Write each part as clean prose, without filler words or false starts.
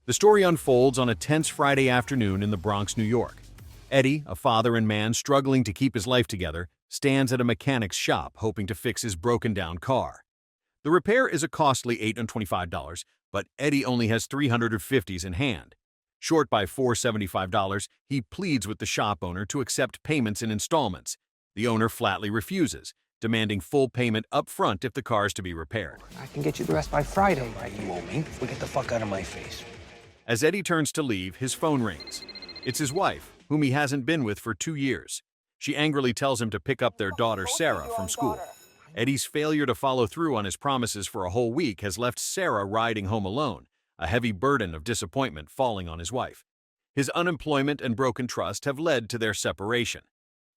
The story unfolds on a tense Friday afternoon in the Bronx, New York. Eddie, a father and man struggling to keep his life together, stands at a mechanic's shop hoping to fix his broken-down car. The repair is a costly $825, but Eddie only has $350 in hand. Short by $475, he pleads with the shop owner to accept payments in installments. The owner flatly refuses, demanding full payment up front if the car is to be repaired. I can get you the rest by Friday. Right, you owe me. Well, get the fuck out of my face. As Eddie turns to leave, his phone rings. It's his wife, whom he hasn't been with for 2 years. She angrily tells him to pick up their daughter, Sarah, from school. Eddie's failure to follow through on his promises for a whole week has left Sarah riding home alone, a heavy burden of disappointment falling on his wife. His unemployment and broken trust have led to their separation.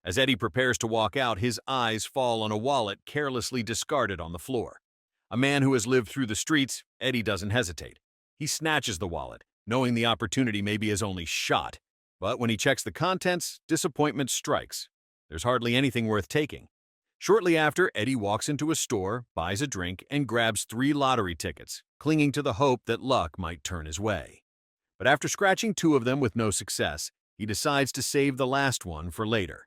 As Eddie prepares to walk out, his eyes fall on a wallet carelessly discarded on the floor. A man who has lived through the streets, Eddie doesn't hesitate. He snatches the wallet, knowing the opportunity may be his only shot. But when he checks the contents, disappointment strikes. There's hardly anything worth taking. Shortly after, Eddie walks into a store, buys a drink, and grabs 3 lottery tickets, clinging to the hope that luck might turn his way. But after scratching 2 of them with no success, he decides to save the last one for later.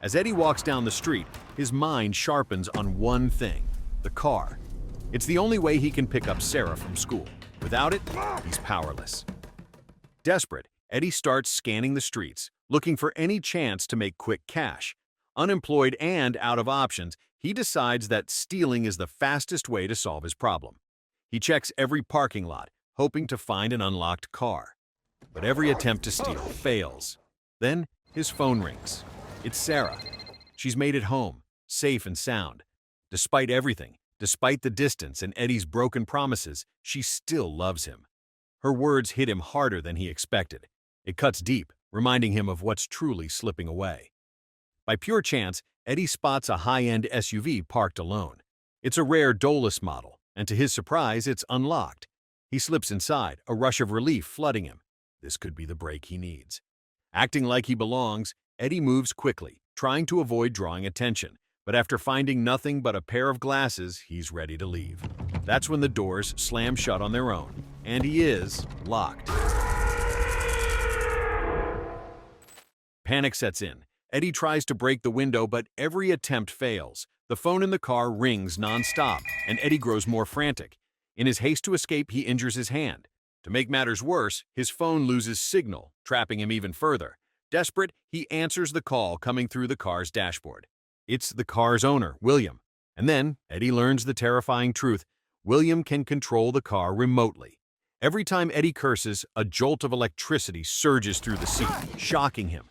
As Eddie walks down the street, his mind sharpens on one thing: the car. It's the only way he can pick up Sarah from school. Without it, he's powerless. Desperate, Eddie starts scanning the streets, looking for any chance to make quick cash. Unemployed and out of options, he decides that stealing is the fastest way to solve his problem. He checks every parking lot, hoping to find an unlocked car. But every attempt to steal fails. Then his phone rings. It's Sarah. She's made it home, safe and sound. Despite everything, despite the distance and Eddie's broken promises, she still loves him. Her words hit him harder than he expected. It cuts deep, reminding him of what's truly slipping away. By pure chance, Eddie spots a high-end SUV parked alone. It's a rare Dolus model, and to his surprise, it's unlocked. He slips inside, a rush of relief flooding him. This could be the break he needs. Acting like he belongs, Eddie moves quickly, trying to avoid drawing attention. But after finding nothing but a pair of glasses, he's ready to leave. That's when the doors slam shut on their own, and he is locked. Panic sets in. Eddie tries to break the window, but every attempt fails. The phone in the car rings non-stop, and Eddie grows more frantic. In his haste to escape, he injures his hand. To make matters worse, his phone loses signal, trapping him even further. Desperate, he answers the call coming through the car's dashboard. It's the car's owner, William. And then, Eddie learns the terrifying truth: William can control the car remotely. Every time Eddie curses, a jolt of electricity surges through the seat, shocking him.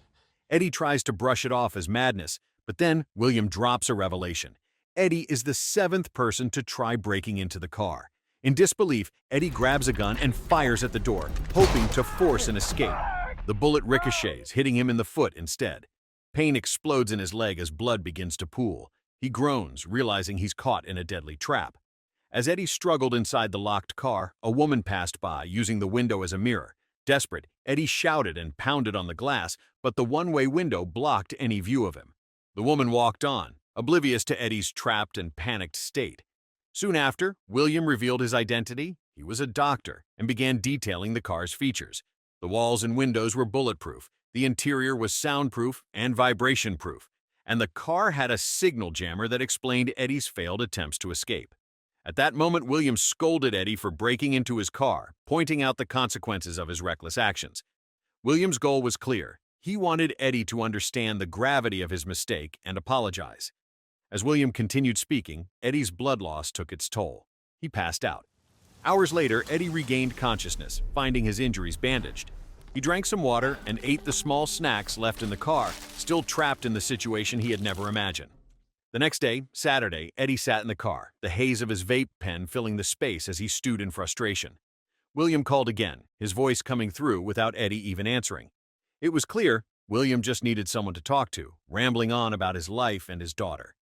Eddie tries to brush it off as madness, but then William drops a revelation. Eddie is the 7th person to try breaking into the car. In disbelief, Eddie grabs a gun and fires at the door, hoping to force an escape. The bullet ricochets, hitting him in the foot instead. Pain explodes in his leg as blood begins to pool. He groans, realizing he's caught in a deadly trap. As Eddie struggled inside the locked car, a woman passed by, using the window as a mirror. Desperate, Eddie shouted and pounded on the glass, but the one-way window blocked any view of him. The woman walked on, oblivious to Eddie's trapped and panicked state. Soon after, William revealed his identity. He was a doctor and began detailing the car's features. The walls and windows were bulletproof, the interior was soundproof and vibration-proof, and the car had a signal jammer that explained Eddie's failed attempts to escape. At that moment, William scolded Eddie for breaking into his car, pointing out the consequences of his reckless actions. William's goal was clear. He wanted Eddie to understand the gravity of his mistake and apologize. As William continued speaking, Eddie's blood loss took its toll. He passed out. Hours later, Eddie regained consciousness, finding his injuries bandaged. He drank some water and ate the small snacks left in the car, still trapped in the situation he had never imagined. The next day, Saturday, Eddie sat in the car, the haze of his vape pen filling the space as he stewed in frustration. William called again, his voice coming through without Eddie even answering. It was clear William just needed someone to talk to, rambling on about his life and his daughter.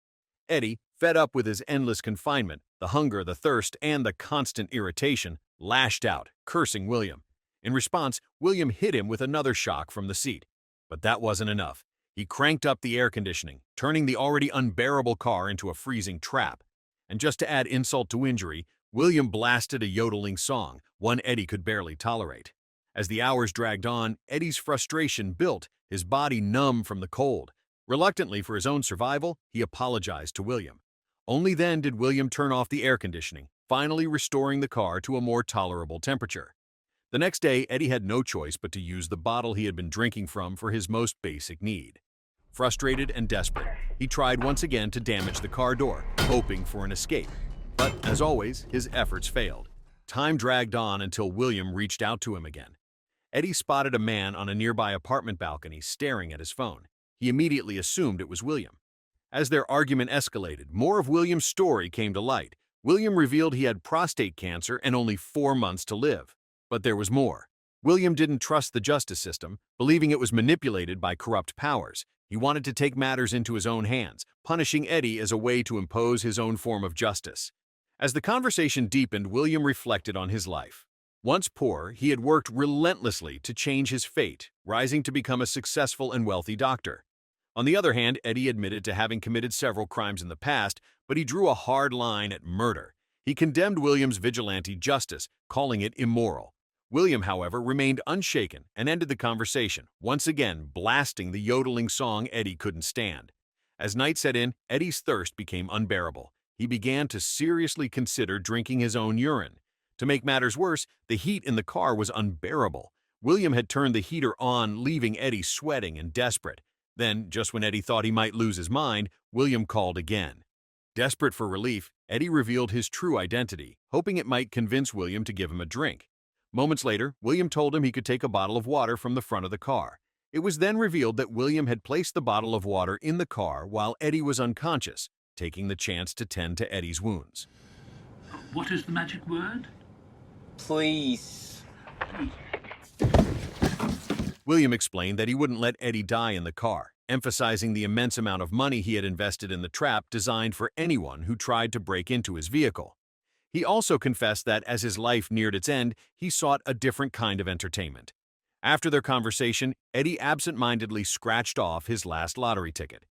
Eddie, fed up with his endless confinement, the hunger, the thirst, and the constant irritation, lashed out, cursing William. In response, William hit him with another shock from the seat. But that wasn't enough. He cranked up the air conditioning, turning the already unbearable car into a freezing trap. And just to add insult to injury, William blasted a yodeling song, one Eddie could barely tolerate. As the hours dragged on, Eddie's frustration built, his body numb from the cold. Reluctantly for his own survival, he apologized to William. Only then did William turn off the air conditioning, finally restoring the car to a more tolerable temperature. The next day, Eddie had no choice but to use the bottle he had been drinking from for his most basic need. Frustrated and desperate, he tried once again to damage the car door, hoping for an escape. But, as always, his efforts failed. Time dragged on until William reached out to him again. Eddie spotted a man on a nearby apartment balcony staring at his phone. He immediately assumed it was William. As their argument escalated, more of William's story came to light. William revealed he had prostate cancer and only 4 months to live. But there was more. William didn't trust the justice system, believing it was manipulated by corrupt powers. He wanted to take matters into his own hands, punishing Eddie as a way to impose his own form of justice. As the conversation deepened, William reflected on his life. Once poor, he had worked relentlessly to change his fate, rising to become a successful and wealthy doctor. On the other hand, Eddie admitted to having committed several crimes in the past, but he drew a hard line at murder. He condemned William's vigilante justice, calling it immoral. William, however, remained unshaken and ended the conversation, once again blasting the yodeling song Eddie couldn't stand. As night set in, Eddie's thirst became unbearable. He began to seriously consider drinking his own urine. To make matters worse, the heat in the car was unbearable. William had turned the heater on, leaving Eddie sweating and desperate. Then, just when Eddie thought he might lose his mind, William called again. Desperate for relief, Eddie revealed his true identity, hoping it might convince William to give him a drink. Moments later, William told him he could take a bottle of water from the front of the car. It was then revealed that William had placed the bottle of water in the car while Eddie was unconscious, taking the chance to tend to Eddie's wounds. What is the magic word? Please. William explained that he wouldn't let Eddie die in the car, emphasizing the immense amount of money he had invested in the trap designed for anyone who tried to break into his vehicle. He also confessed that as his life neared its end, he sought a different kind of entertainment. After their conversation, Eddie absent-mindedly scratched off his last lottery ticket.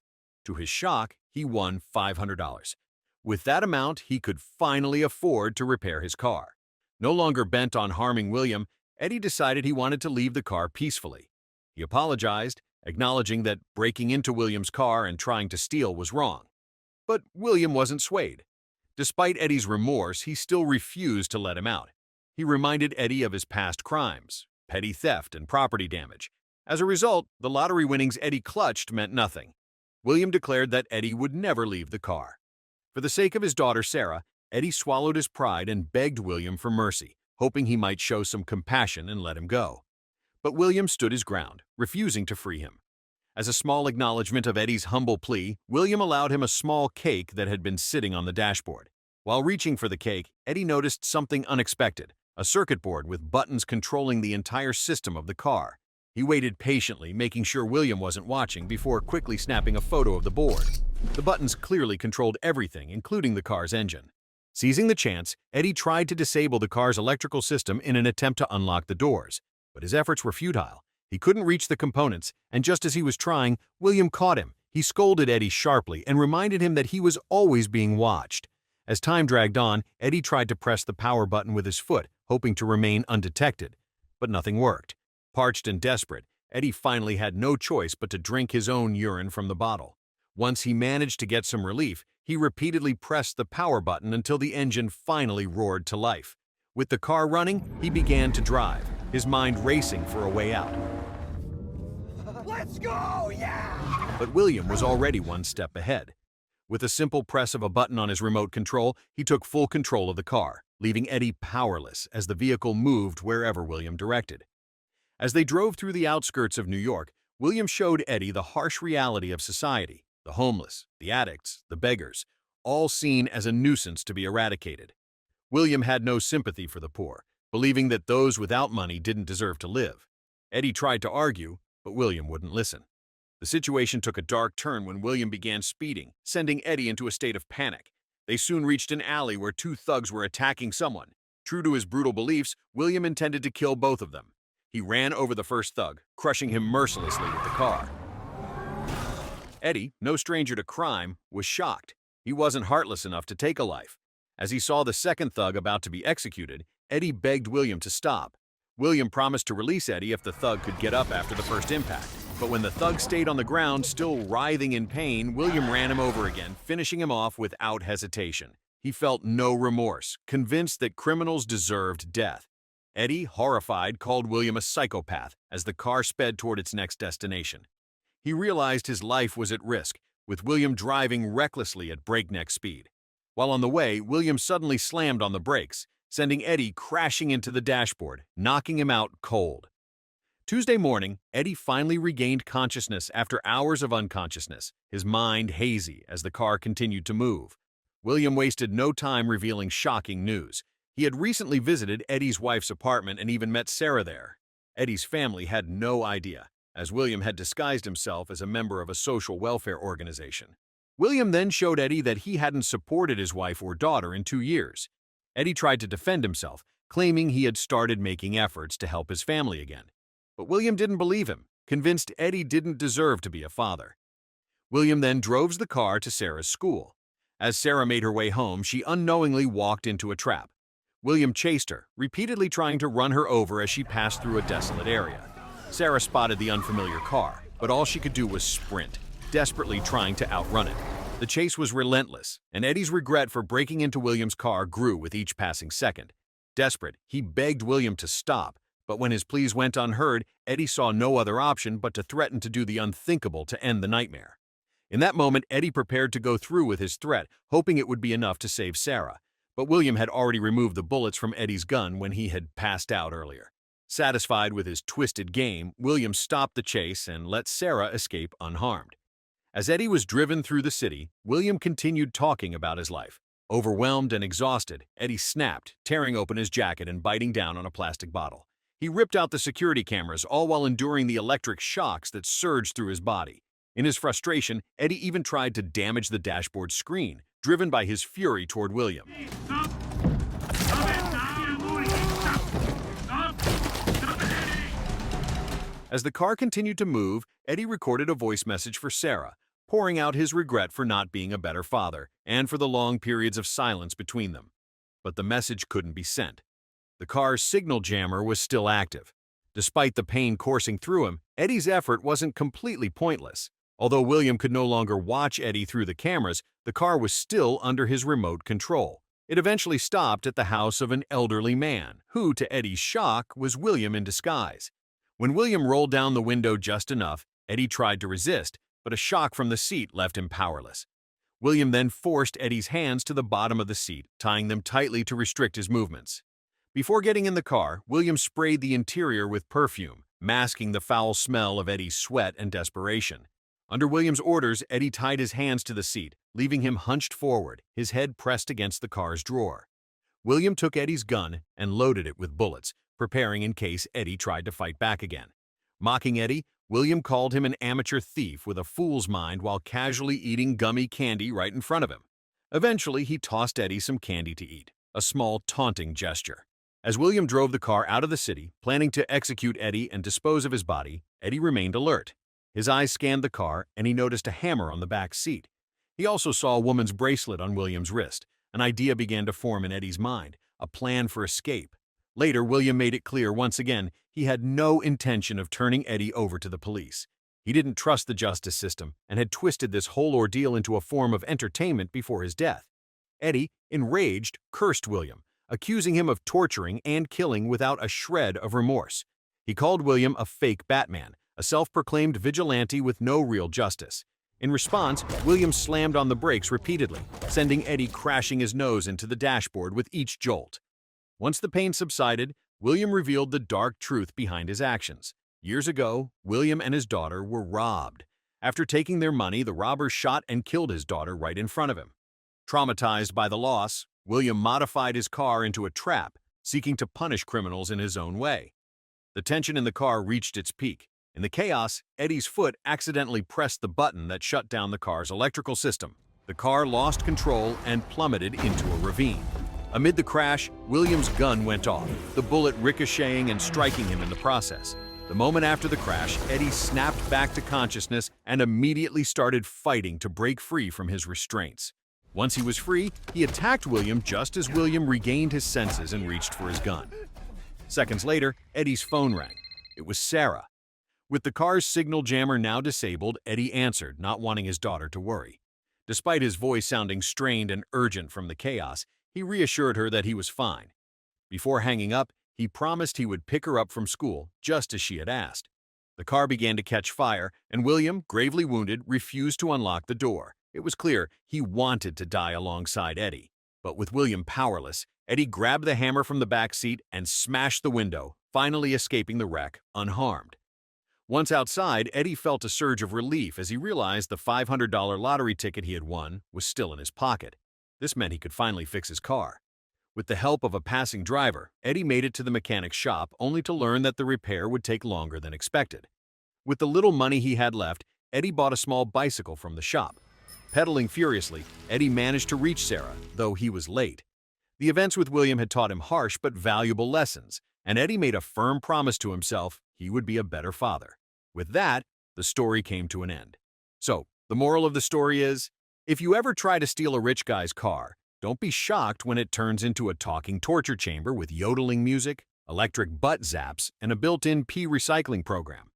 To his shock, he won $500. With that amount, he could finally afford to repair his car. No longer bent on harming William, Eddie decided he wanted to leave the car peacefully. He apologized, acknowledging that breaking into William's car and trying to steal was wrong. But William wasn't swayed. Despite Eddie's remorse, he still refused to let him out. He reminded Eddie of his past crimes, petty theft, and property damage. As a result, the lottery winnings Eddie clutched meant nothing. William declared that Eddie would never leave the car. For the sake of his daughter Sarah, Eddie swallowed his pride and begged William for mercy, hoping he might show some compassion and let him go. But William stood his ground, refusing to free him. As a small acknowledgement of Eddie's humble plea, William allowed him a small cake that had been sitting on the dashboard. While reaching for the cake, Eddie noticed something unexpected, a circuit board with buttons controlling the entire system of the car. He waited patiently, making sure William wasn't watching, before quickly snapping a photo of the board. The buttons clearly controlled everything, including the car's engine. Seizing the chance, Eddie tried to disable the car's electrical system in an attempt to unlock the doors, but his efforts were futile. He couldn't reach the components, and just as he was trying, William caught him. He scolded Eddie sharply and reminded him that he was always being watched. As time dragged on, Eddie tried to press the power button with his foot, hoping to remain undetected. But nothing worked. Parched and desperate, Eddie finally had no choice but to drink his own urine from the bottle. Once he managed to get some relief, he repeatedly pressed the power button until the engine finally roared to life. With the car running, he began to drive, his mind racing for a way out. Let's go, yeah! But William was already one step ahead. With a simple press of a button on his remote control, he took full control of the car, leaving Eddie powerless as the vehicle moved wherever William directed. As they drove through the outskirts of New York, William showed Eddie the harsh reality of society, the homeless, the addicts, the beggars, all seen as a nuisance to be eradicated. William had no sympathy for the poor, believing that those without money didn't deserve to live. Eddie tried to argue, but William wouldn't listen. The situation took a dark turn when William began speeding, sending Eddie into a state of panic. They soon reached an alley where two thugs were attacking someone. True to his brutal beliefs, William intended to kill both of them. He ran over the first thug, crushing him mercilessly with the car. Eddie, no stranger to crime, was shocked. He wasn't heartless enough to take a life. As he saw the second thug about to be executed, Eddie begged William to stop. William promised to release Eddie if the thug could get up after the first impact. But when the thug stayed on the ground, still writhing in pain, William ran him over again, finishing him off without hesitation. He felt no remorse, convinced that criminals deserved death. Eddie, horrified, called William a psychopath as the car sped toward its next destination. He realized his life was at risk, with William driving recklessly at breakneck speed. While on the way, William suddenly slammed on the brakes, sending Eddie crashing into the dashboard, knocking him out cold. Tuesday morning, Eddie finally regained consciousness after hours of unconsciousness, his mind hazy as the car continued to move. William wasted no time revealing shocking news. He had recently visited Eddie's wife's apartment and even met Sarah there. Eddie's family had no idea, as William had disguised himself as a member of a social welfare organization. William then showed Eddie that he hadn't supported his wife or daughter in 2 years. Eddie tried to defend himself, claiming he had started making efforts to help his family again. But William didn't believe him, convinced Eddie didn't deserve to be a father. William then drove the car to Sarah's school. As Sarah made her way home, she unknowingly walked into a trap. William chased her, repeatedly trying to run her over as she passed through a desolate area. Sarah spotted the unfamiliar car, but all she could do was sprint, desperately trying to outrun it. The chase was relentless, and Eddie's regret for breaking into William's car grew with each passing second. Desperate, he begged William to stop, but when his pleas went unheard, Eddie saw no other option but to threaten to do the unthinkable to end the nightmare. In that moment, Eddie prepared to go through with his threat, hoping it would be enough to save Sarah. But William had already removed the bullets from Eddie's gun when he had passed out earlier. Satisfied with his twisted game, William stopped the chase and let Sarah escape unharmed. As Eddie was driven through the city, William continued talking about his life. Overwhelmed and exhausted, Eddie snapped, tearing open his jacket and biting down on a plastic bottle. He ripped out the security cameras, all while enduring the electric shocks that surged through his body. In his frustration, Eddie even tried to damage the dashboard screen, driven by his fury toward William. Stop! Stop it! Stop! Stop! Stop it, Eddie! As the car continued to move, Eddie recorded a voice message for Sarah, pouring out his regret for not being a better father and for the long periods of silence between them. But the message couldn't be sent. The car's signal jammer was still active. Despite the pain coursing through him, Eddie's effort wasn't completely pointless. Although William could no longer watch Eddie through the cameras, the car was still under his remote control. It eventually stopped at the house of an elderly man, who, to Eddie's shock, was William in disguise. When William rolled down the window just enough, Eddie tried to resist, but a shock from the seat left him powerless. William then forced Eddie's hands to the bottom of the seat, tying them tightly to restrict his movements. Before getting in the car, William sprayed the interior with perfume, masking the foul smell of Eddie's sweat and desperation. Under William's orders, Eddie tied his hands to the seat, leaving him hunched forward, his head pressed against the car's drawer. William took Eddie's gun and loaded it with bullets, preparing in case Eddie tried to fight back again. Mocking Eddie, William called him an amateur thief with a fool's mind while casually eating gummy candy right in front of him. Eventually, he tossed Eddie some candy to eat, a small taunting gesture. As William drove the car out of the city, planning to execute Eddie and dispose of his body, Eddie remained alert. His eyes scanned the car, and he noticed a hammer on the back seat. He also saw a woman's bracelet on William's wrist. An idea began to form in Eddie's mind, a plan for escape. Later, William made it clear once again he had no intention of turning Eddie over to the police. He didn't trust the justice system and had twisted this whole ordeal into a form of entertainment before his death. Eddie, enraged, cursed William, accusing him of torturing and killing without a shred of remorse. He called William a fake Batman, a self-proclaimed vigilante with no real justice. In response, William slammed on the brakes repeatedly, sending Eddie crashing his nose into the dashboard with each jolt. Once the pain subsided, William revealed the dark truth behind his actions. Years ago, William and his daughter were robbed. After taking their money, the robbers shot and killed his daughter right in front of him. Traumatized by the loss, William modified his car into a trap, seeking to punish criminals in his own way. The tension in the car reached its peak. In the chaos, Eddie's foot accidentally pressed the button that shut down the car's electrical system. The car lost control and plummeted into a ravine. Amid the crash, William's gun went off, the bullet ricocheting and striking him in the process. The moment after the crash, Eddie snapped back to consciousness and immediately started fighting to break free from his restraints. Once he was free, he attacked William just as William regained his senses and reached for his gun. Seconds later, Eddie's phone rang. It was Sarah. With the car's signal jammer now disabled, Eddie answered, not wanting his daughter to worry. Despite his voice sounding strained and urgent from the chaos, he reassured her that he was fine. Before hanging up, he promised he would pick her up from school, just as she had asked. The car began to catch fire, and William, gravely wounded, refused to unlock the door. It was clear he wanted to die alongside Eddie. But with William powerless, Eddie grabbed the hammer from the back seat and smashed the window, finally escaping the wreck unharmed. Once outside, Eddie felt a surge of relief as he realized the $500 lottery ticket he had won was still in his pocket. This meant he could finally fix his car. With the help of a passing driver, Eddie made it to the mechanic's shop only to learn that the repair would take longer than expected. With the little money he had left, Eddie bought a small bicycle from the shop. Pedaling furiously, Eddie managed to reach Sarah, though he was late. The events with William had taught him harsh but valuable lessons, and Eddie made a firm promise to himself he would be a better father. With that, the story came to an end. So, the moral of the story is, if you ever try to steal a rich guy's car, don't be shocked when it turns into a talking torture chamber with yodeling music, electric butt zaps, and a built-in pee recycling program.